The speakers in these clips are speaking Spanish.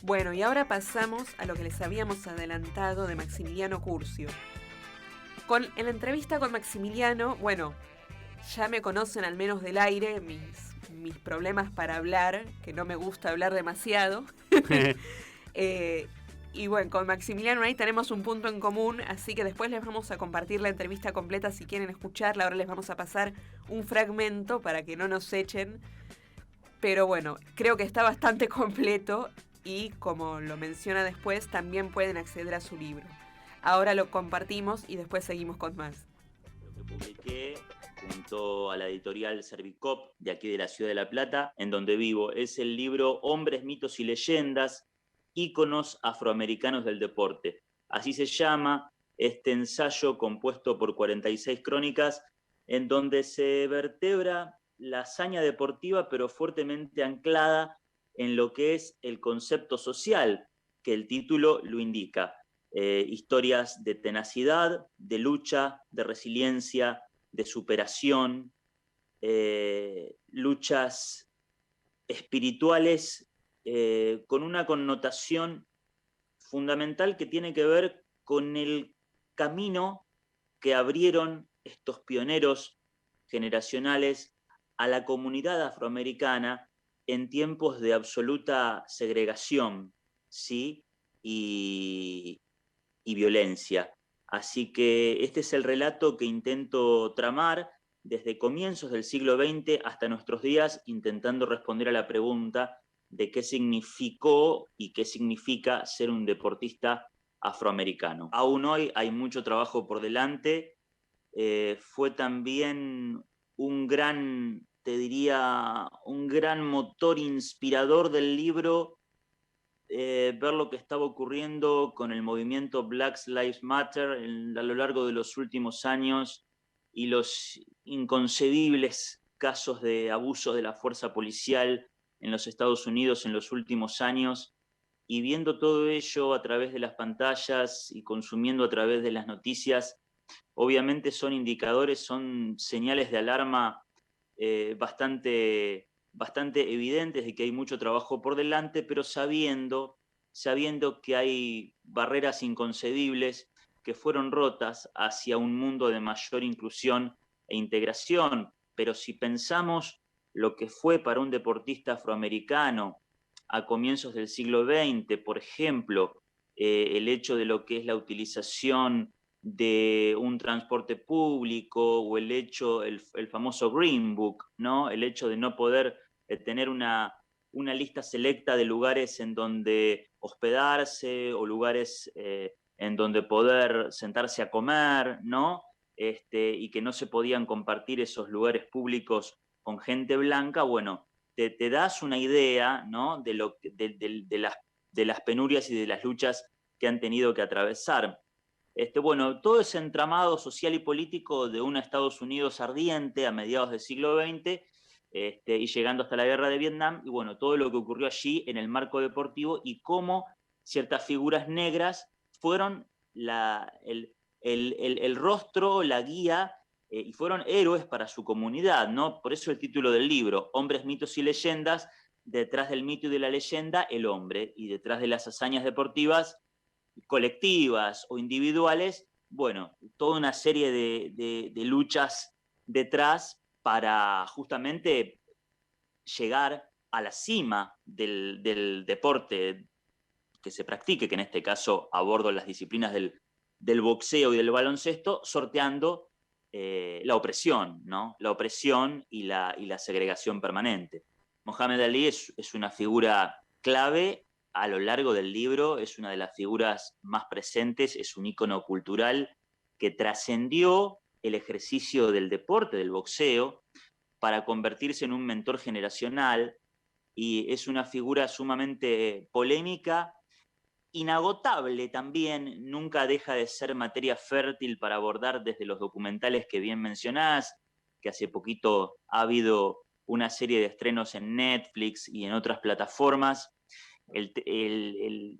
Bueno, y ahora pasamos a lo que les habíamos adelantado de Maximiliano Curcio. En la entrevista con Maximiliano, bueno, ya me conocen al menos del aire mis problemas para hablar, que no me gusta hablar demasiado. Eh, y bueno, con Maximiliano ahí tenemos un punto en común, así que después les vamos a compartir la entrevista completa si quieren escucharla. Ahora les vamos a pasar un fragmento para que no nos echen. Pero bueno, creo que está bastante completo y como lo menciona después, también pueden acceder a su libro. Ahora lo compartimos y después seguimos con más. Lo que publiqué junto a la editorial Servicop de aquí de la Ciudad de La Plata, en donde vivo, es el libro Hombres, mitos y leyendas, íconos afroamericanos del deporte. Así se llama este ensayo compuesto por 46 crónicas, en donde se vertebra la hazaña deportiva, pero fuertemente anclada en lo que es el concepto social, que el título lo indica. Historias de tenacidad, de lucha, de resiliencia, de superación, luchas espirituales con una connotación fundamental que tiene que ver con el camino que abrieron estos pioneros generacionales a la comunidad afroamericana en tiempos de absoluta segregación, ¿sí? Y violencia. Así que este es el relato que intento tramar desde comienzos del siglo XX hasta nuestros días, intentando responder a la pregunta de qué significó y qué significa ser un deportista afroamericano. Aún hoy hay mucho trabajo por delante. Fue también un gran, te diría, un gran motor inspirador del libro, ver lo que estaba ocurriendo con el movimiento Black Lives Matter a lo largo de los últimos años y los inconcebibles casos de abuso de la fuerza policial en los Estados Unidos en los últimos años, y viendo todo ello a través de las pantallas y consumiendo a través de las noticias, obviamente son indicadores, son señales de alarma bastante evidentes de que hay mucho trabajo por delante, pero sabiendo que hay barreras inconcebibles que fueron rotas hacia un mundo de mayor inclusión e integración. Pero si pensamos lo que fue para un deportista afroamericano a comienzos del siglo XX, por ejemplo, el hecho de lo que es la utilización de un transporte público o el famoso Green Book, ¿no? El hecho de no poder tener una lista selecta de lugares en donde hospedarse o lugares en donde poder sentarse a comer, ¿no? Y que no se podían compartir esos lugares públicos con gente blanca. Bueno, te das una idea, ¿no? De las penurias y de las luchas que han tenido que atravesar. Bueno, todo ese entramado social y político de un Estados Unidos ardiente a mediados del siglo XX, y llegando hasta la guerra de Vietnam, y bueno, todo lo que ocurrió allí en el marco deportivo y cómo ciertas figuras negras fueron el rostro, la guía, y fueron héroes para su comunidad, ¿no? Por eso el título del libro, Hombres, mitos y leyendas, detrás del mito y de la leyenda, el hombre, y detrás de las hazañas deportivas, colectivas o individuales, bueno, toda una serie de luchas detrás para justamente llegar a la cima del deporte que se practique, que en este caso abordo las disciplinas del boxeo y del baloncesto, sorteando la opresión, ¿no? La opresión y la segregación permanente. Mohamed Ali es una figura clave a lo largo del libro, es una de las figuras más presentes, es un ícono cultural que trascendió el ejercicio del deporte, del boxeo, para convertirse en un mentor generacional, y es una figura sumamente polémica, inagotable también, nunca deja de ser materia fértil para abordar desde los documentales que bien mencionás, que hace poquito ha habido una serie de estrenos en Netflix y en otras plataformas. El, el, el,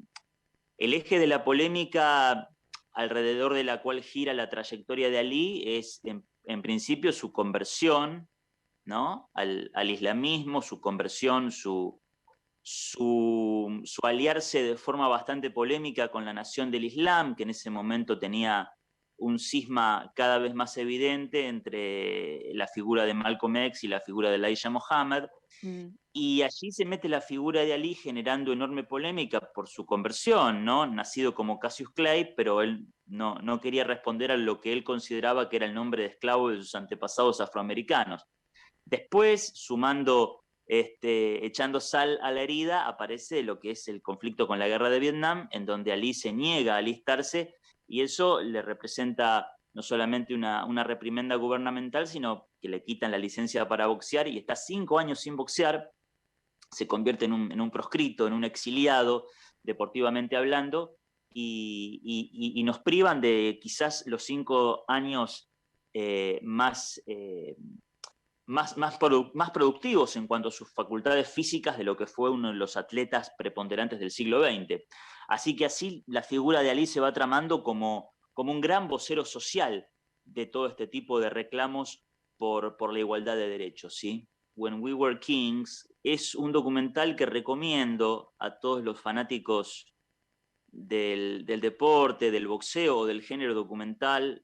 el eje de la polémica alrededor de la cual gira la trayectoria de Ali es, en principio, su conversión, ¿no? al islamismo, su conversión, su aliarse de forma bastante polémica con la Nación del Islam, que en ese momento tenía un cisma cada vez más evidente entre la figura de Malcolm X y la figura de Elijah Muhammad. Y allí se mete la figura de Ali generando enorme polémica por su conversión, ¿no? Nacido como Cassius Clay, pero él no quería responder a lo que él consideraba que era el nombre de esclavo de sus antepasados afroamericanos. Después, echando sal a la herida, aparece lo que es el conflicto con la guerra de Vietnam, en donde Ali se niega a alistarse, y eso le representa no solamente una reprimenda gubernamental, sino que le quitan la licencia para boxear y está 5 años sin boxear, se convierte en un proscrito, en un exiliado, deportivamente hablando, y nos privan de quizás los 5 años más productivos en cuanto a sus facultades físicas de lo que fue uno de los atletas preponderantes del siglo XX. Así que así la figura de Ali se va tramando como un gran vocero social de todo este tipo de reclamos por la igualdad de derechos, ¿sí? When We Were Kings es un documental que recomiendo a todos los fanáticos del deporte, del boxeo o del género documental.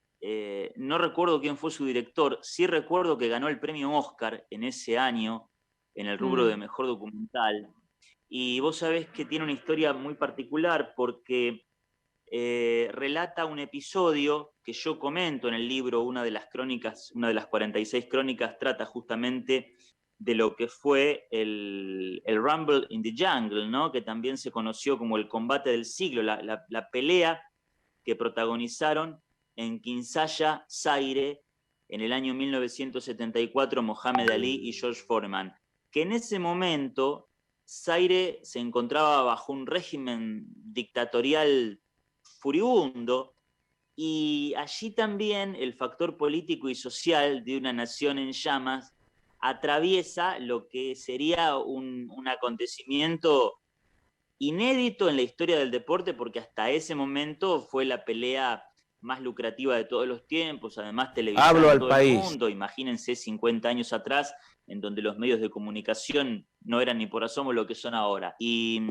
No recuerdo quién fue su director, sí recuerdo que ganó el premio Oscar en ese año, en el rubro de mejor documental. Y vos sabés que tiene una historia muy particular porque relata un episodio que yo comento en el libro, una de las 46 crónicas trata justamente de lo que fue el Rumble in the Jungle, ¿no? Que también se conoció como el combate del siglo, la pelea que protagonizaron en Kinshasa, Zaire, en el año 1974, Mohamed Ali y George Foreman, que en ese momento Zaire se encontraba bajo un régimen dictatorial furibundo, y allí también el factor político y social de una nación en llamas atraviesa lo que sería un acontecimiento inédito en la historia del deporte, porque hasta ese momento fue la pelea más lucrativa de todos los tiempos, además televisada en todo el mundo. Imagínense 50 años atrás, en donde los medios de comunicación no eran ni por asomo lo que son ahora. Y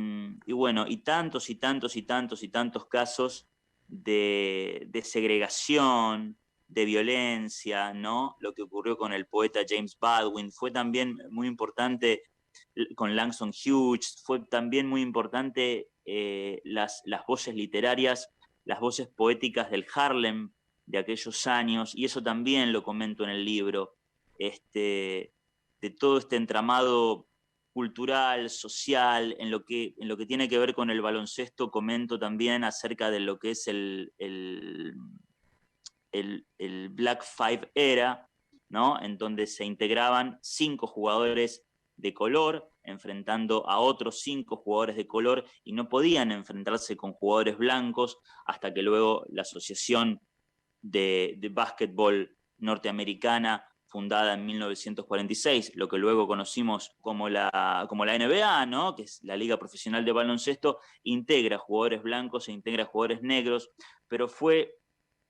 bueno, y tantos y tantos y tantos y tantos casos de segregación, de violencia, ¿no? Lo que ocurrió con el poeta James Baldwin fue también muy importante, con Langston Hughes, fue también muy importante las voces literarias, las voces poéticas del Harlem de aquellos años, y eso también lo comento en el libro, de todo este entramado cultural, social, en lo que tiene que ver con el baloncesto. Comento también acerca de lo que es el Black Five Era, ¿no? En donde se integraban 5 jugadores de color enfrentando a otros 5 jugadores de color, y no podían enfrentarse con jugadores blancos hasta que luego la Asociación de Básquetbol Norteamericana, fundada en 1946, lo que luego conocimos como la NBA, ¿no? Que es la Liga Profesional de Baloncesto, integra jugadores blancos e integra jugadores negros, pero fue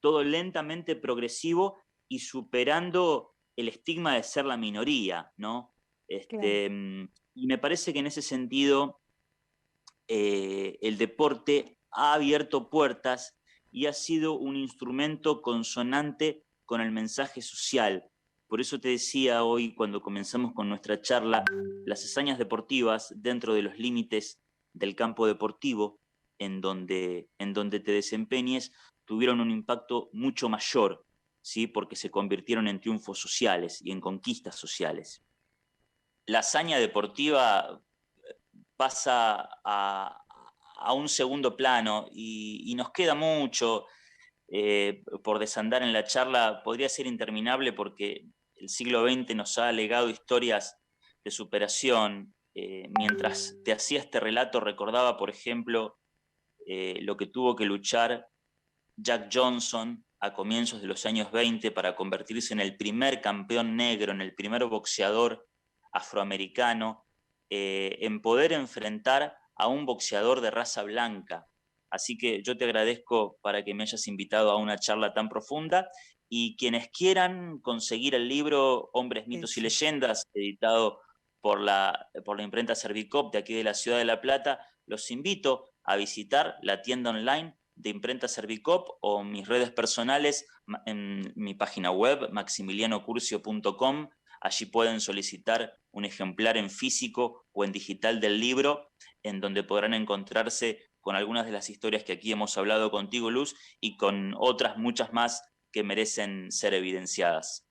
todo lentamente progresivo y superando el estigma de ser la minoría, ¿no? Claro. Y me parece que en ese sentido el deporte ha abierto puertas y ha sido un instrumento consonante con el mensaje social. Por eso te decía hoy, cuando comenzamos con nuestra charla, las hazañas deportivas dentro de los límites del campo deportivo en donde te desempeñes tuvieron un impacto mucho mayor, ¿sí? Porque se convirtieron en triunfos sociales y en conquistas sociales. La hazaña deportiva pasa a un segundo plano y nos queda mucho por desandar en la charla. Podría ser interminable porque el siglo XX nos ha legado historias de superación. Mientras te hacía este relato recordaba, por ejemplo, lo que tuvo que luchar Jack Johnson a comienzos de los años 20 para convertirse en el primer campeón negro, en el primer boxeador afroamericano, en poder enfrentar a un boxeador de raza blanca. Así que yo te agradezco para que me hayas invitado a una charla tan profunda, y quienes quieran conseguir el libro Hombres, Mitos y Leyendas, editado por la imprenta Servicop de aquí de la ciudad de La Plata, los invito a visitar la tienda online de Imprenta Servicop o mis redes personales en mi página web maximilianocurcio.com. Allí pueden solicitar un ejemplar en físico o en digital del libro, en donde podrán encontrarse con algunas de las historias que aquí hemos hablado contigo, Luz, y con otras muchas más que merecen ser evidenciadas.